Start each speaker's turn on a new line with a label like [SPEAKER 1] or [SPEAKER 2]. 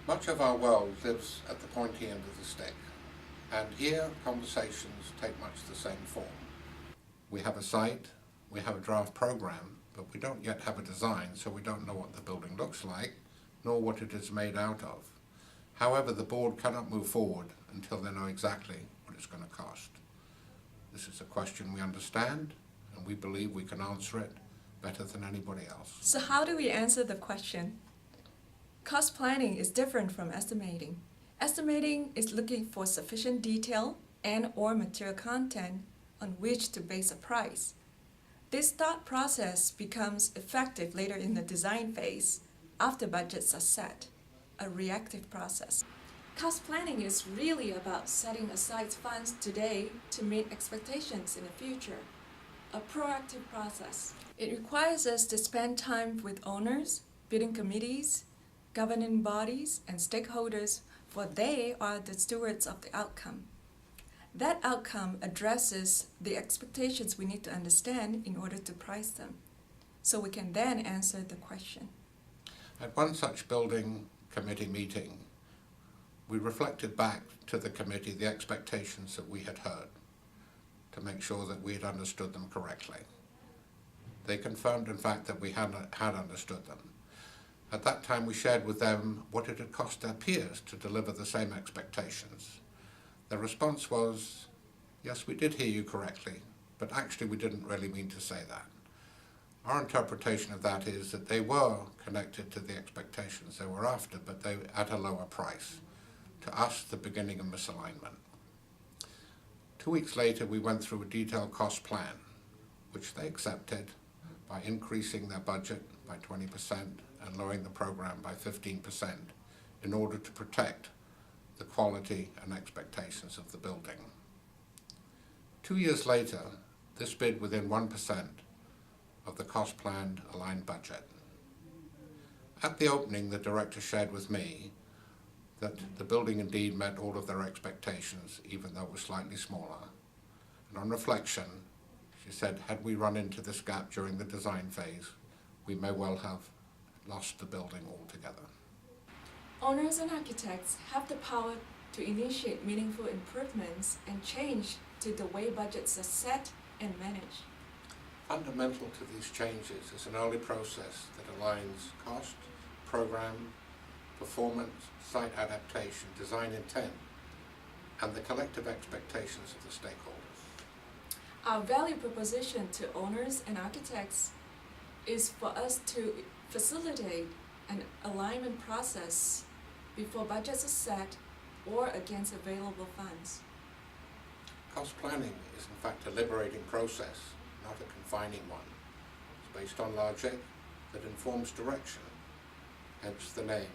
[SPEAKER 1] Much of our world lives at the pointy end of the stick, and here conversations take much the same form. We have a site, we have a draft program, but we don't yet have a design, so we don't know what the building looks like, nor what it is made out of. However, the board cannot move forward until they know exactly what it's going to cost. This is a question we understand, and we believe we can answer it better than anybody else.
[SPEAKER 2] So how do we answer the question? Cost planning is different from estimating. Estimating is looking for sufficient detail and/or material content on which to base a price. This thought process becomes effective later in the design phase, after budgets are set, a reactive process. Cost planning is really about setting aside funds today to meet expectations in the future, a proactive process. It requires us to spend time with owners, bidding committees, governing bodies, and stakeholders, for they are the stewards of the outcome. That outcome addresses the expectations we need to understand in order to price them, so we can then answer the question.
[SPEAKER 1] At one such building committee meeting, we reflected back to the committee the expectations that we had heard to make sure that we had understood them correctly. They confirmed, in fact, that we had understood them. At that time, we shared with them what it had cost their peers to deliver the same expectations. Their response was, yes, we did hear you correctly, but actually we didn't really mean to say that. Our interpretation of that is that they were connected to the expectations they were after, but they at a lower price. To us, the beginning of misalignment. 2 weeks later, we went through a detailed cost plan, which they accepted by increasing their budget by 20% and lowering the program by 15% in order to protect the quality and expectations of the building. 2 years later, this bid within 1% of the cost planned aligned budget. At the opening, the director shared with me that the building indeed met all of their expectations, even though it was slightly smaller. And on reflection, she said, had we run into this gap during the design phase, we may well have lost the building altogether.
[SPEAKER 2] Owners and architects have the power to initiate meaningful improvements and change to the way budgets are set and managed.
[SPEAKER 1] Fundamental to these changes is an early process that aligns cost, program, performance, site adaptation, design intent, and the collective expectations of the stakeholders.
[SPEAKER 2] Our value proposition to owners and architects is for us to facilitate an alignment process before budgets are set or against available funds.
[SPEAKER 1] Cost planning is in fact a liberating process, not a confining one. It's based on logic that informs direction, hence the name